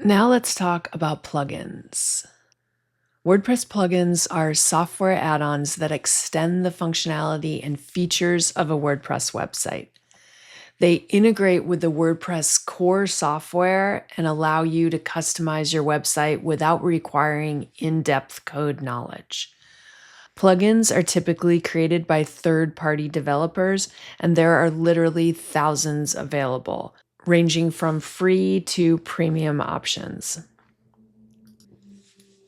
Now let's talk about plugins. WordPress plugins are software add-ons that extend the functionality and features of a WordPress website. They integrate with the WordPress core software and allow you to customize your website without requiring in-depth code knowledge. Plugins are typically created by third-party developers, and there are literally thousands available, ranging from free to premium options.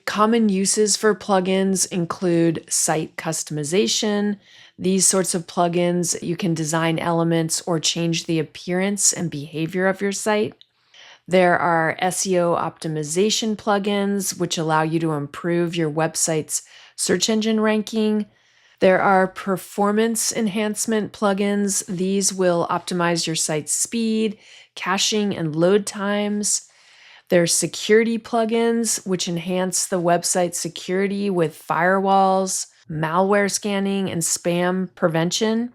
Common uses for plugins include site customization. These sorts of plugins, you can design elements or change the appearance and behavior of your site. There are SEO optimization plugins, which allow you to improve your website's search engine ranking. There are performance enhancement plugins. These will optimize your site's speed, caching, and load times. There's security plugins, which enhance the website security with firewalls, malware scanning, and spam prevention.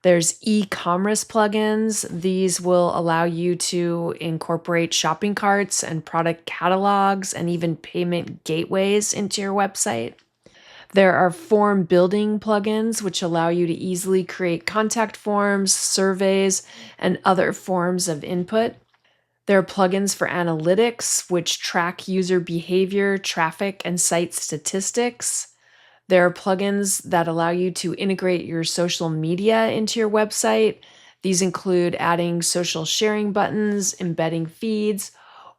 There's e-commerce plugins. These will allow you to incorporate shopping carts and product catalogs and even payment gateways into your website. There are form building plugins, which allow you to easily create contact forms, surveys, and other forms of input. There are plugins for analytics, which track user behavior, traffic, and site statistics. There are plugins that allow you to integrate your social media into your website. These include adding social sharing buttons, embedding feeds,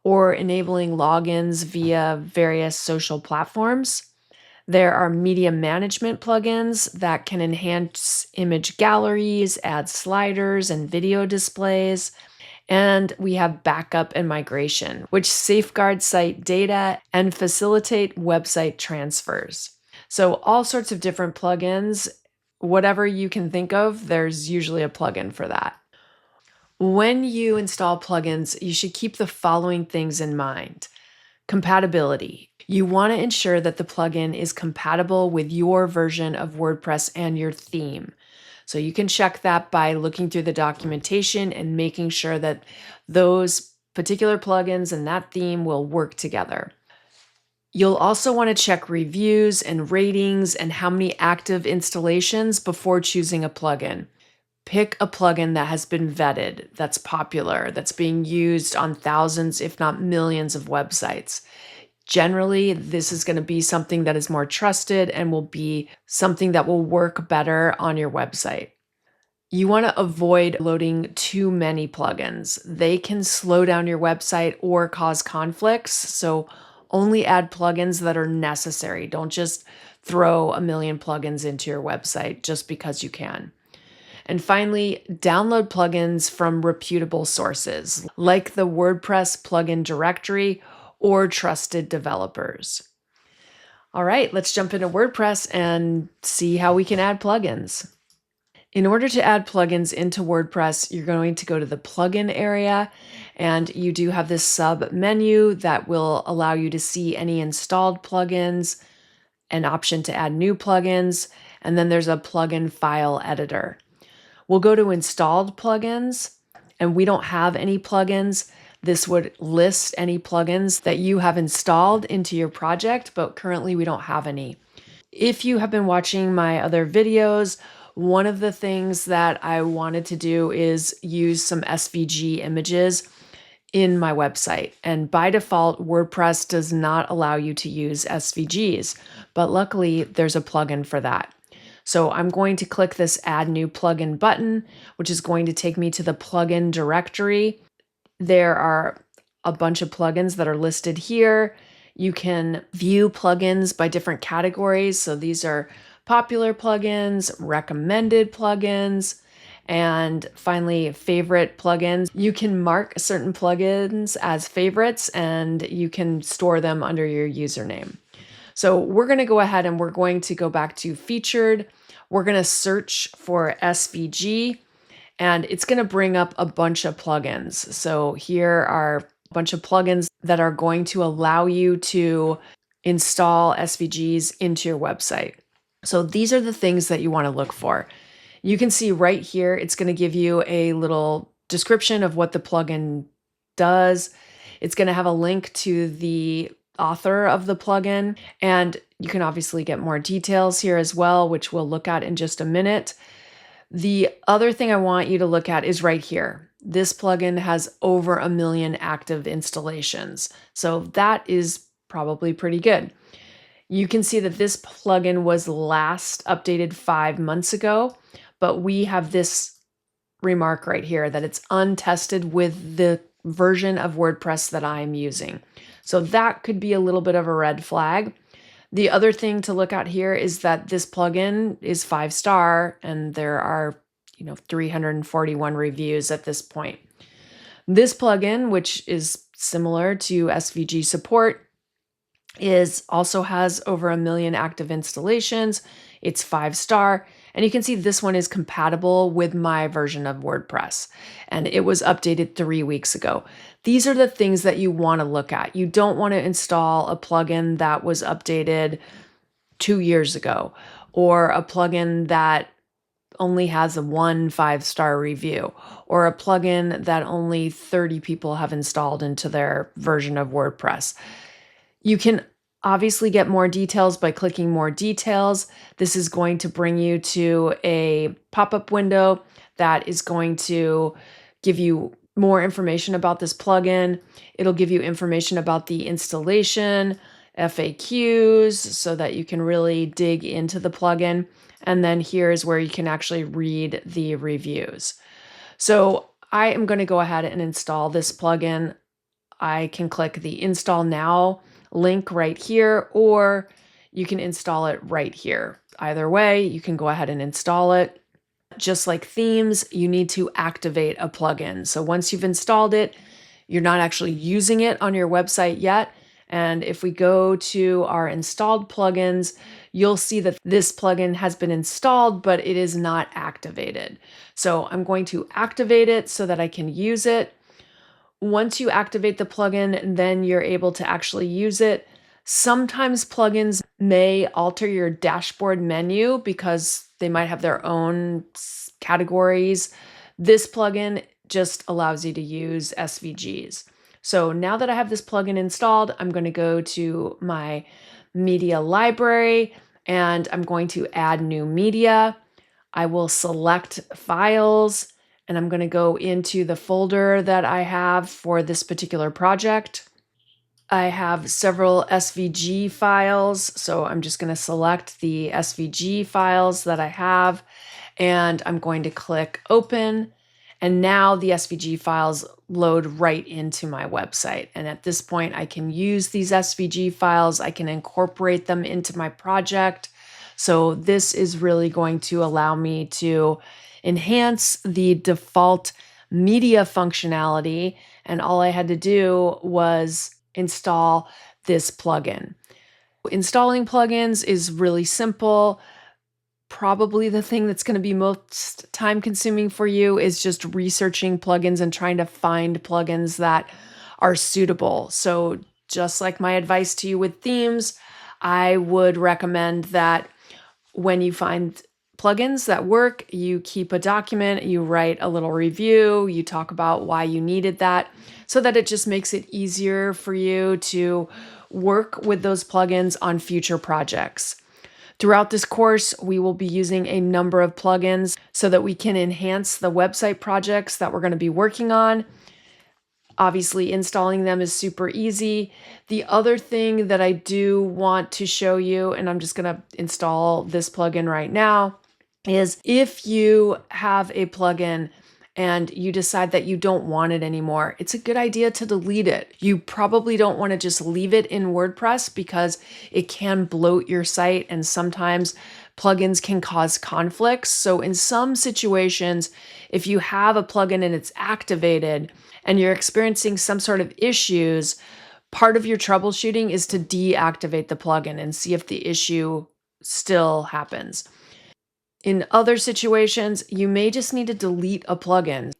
or enabling logins via various social platforms. There are media management plugins that can enhance image galleries, add sliders, and video displays. And we have backup and migration, which safeguard site data and facilitate website transfers. So all sorts of different plugins, whatever you can think of, there's usually a plugin for that. When you install plugins, you should keep the following things in mind. Compatibility. You want to ensure that the plugin is compatible with your version of WordPress and your theme. So you can check that by looking through the documentation and making sure that those particular plugins and that theme will work together. You'll also want to check reviews and ratings and how many active installations before choosing a plugin. Pick a plugin that has been vetted, that's popular, that's being used on thousands, if not millions of websites. Generally, this is going to be something that is more trusted and will be something that will work better on your website. You want to avoid loading too many plugins. They can slow down your website or cause conflicts, so only add plugins that are necessary. Don't just throw a million plugins into your website just because you can. And finally, download plugins from reputable sources, like the WordPress plugin directory or trusted developers. All right, let's jump into WordPress and see how we can add plugins. In order to add plugins into WordPress, you're going to go to the plugin area, and you do have this sub menu that will allow you to see any installed plugins, an option to add new plugins, and then there's a plugin file editor. We'll go to installed plugins, and we don't have any plugins. This would list any plugins that you have installed into your project, but currently we don't have any. If you have been watching my other videos, one of the things that I wanted to do is use some SVG images in my website. And by default, WordPress does not allow you to use SVGs, but luckily there's a plugin for that. So I'm going to click this Add New Plugin button, which is going to take me to the plugin directory. There are a bunch of plugins that are listed here. You can view plugins by different categories. So these are popular plugins, recommended plugins, and finally, favorite plugins. You can mark certain plugins as favorites, and you can store them under your username. So we're going to go ahead and we're going to go back to featured. We're going to search for SVG, and it's going to bring up a bunch of plugins. So here are a bunch of plugins that are going to allow you to install SVGs into your website. So these are the things that you want to look for. You can see right here, it's going to give you a little description of what the plugin does. It's going to have a link to the author of the plugin, and you can obviously get more details here as well, which we'll look at in just a minute. The other thing I want you to look at is right here. This plugin has over 1 million active installations. So that is probably pretty good. You can see that this plugin was last updated 5 months ago, but we have this remark right here that it's untested with the version of WordPress that I'm using. So that could be a little bit of a red flag. The other thing to look at here is that this plugin is 5-star and there are, 341 reviews at this point. This plugin, which is similar to SVG support, also has over 1 million active installations. It's 5-star. And you can see this one is compatible with my version of WordPress. And it was updated 3 weeks ago. These are the things that you want to look at. You don't want to install a plugin that was updated 2 years ago, or a plugin that only has a 1 5-star review, or a plugin that only 30 people have installed into their version of WordPress. You can obviously get more details by clicking more details. This is going to bring you to a pop-up window that is going to give you more information about this plugin. It'll give you information about the installation, FAQs, so that you can really dig into the plugin. And then here's where you can actually read the reviews. So I am going to go ahead and install this plugin. I can click the Install Now link right here, or you can install it right here. Either way, you can go ahead and install it. Just like themes, you need to activate a plugin. So once you've installed it, you're not actually using it on your website yet. And if we go to our installed plugins, you'll see that this plugin has been installed, but it is not activated. So I'm going to activate it so that I can use it. Once you activate the plugin, then you're able to actually use it. Sometimes plugins may alter your dashboard menu because they might have their own categories. This plugin just allows you to use SVGs. So now that I have this plugin installed, I'm going to go to my media library and I'm going to add new media. I will select files and I'm going to go into the folder that I have for this particular project. I have several SVG files, so I'm just going to select the SVG files that I have, and I'm going to click Open, and now the SVG files load right into my website. And at this point, I can use these SVG files, I can incorporate them into my project. So this is really going to allow me to enhance the default media functionality, and all I had to do was install this plugin. Installing plugins is really simple. Probably the thing that's going to be most time consuming for you is just researching plugins and trying to find plugins that are suitable. So just like my advice to you with themes, I would recommend that when you find plugins that work, you keep a document, you write a little review, you talk about why you needed that, so that it just makes it easier for you to work with those plugins on future projects. Throughout this course, we will be using a number of plugins so that we can enhance the website projects that we're going to be working on. Obviously, installing them is super easy. The other thing that I do want to show you, and I'm just going to install this plugin right now, is if you have a plugin and you decide that you don't want it anymore, it's a good idea to delete it. You probably don't want to just leave it in WordPress because it can bloat your site and sometimes plugins can cause conflicts. So in some situations, if you have a plugin and it's activated and you're experiencing some sort of issues, part of your troubleshooting is to deactivate the plugin and see if the issue still happens. In other situations, you may just need to delete a plugin.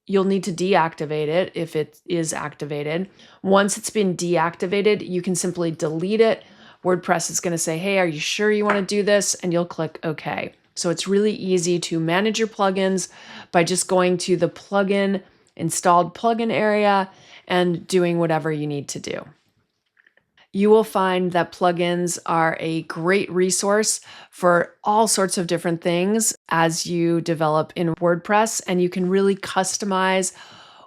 You'll need to deactivate it if it is activated. Once it's been deactivated, you can simply delete it. WordPress is going to say, hey, are you sure you want to do this? And you'll click OK. So it's really easy to manage your plugins by just going to the plugin installed plugin area and doing whatever you need to do. You will find that plugins are a great resource for all sorts of different things as you develop in WordPress, and you can really customize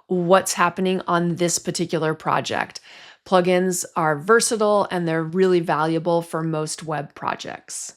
what's happening on this particular project. Plugins are versatile and they're really valuable for most web projects.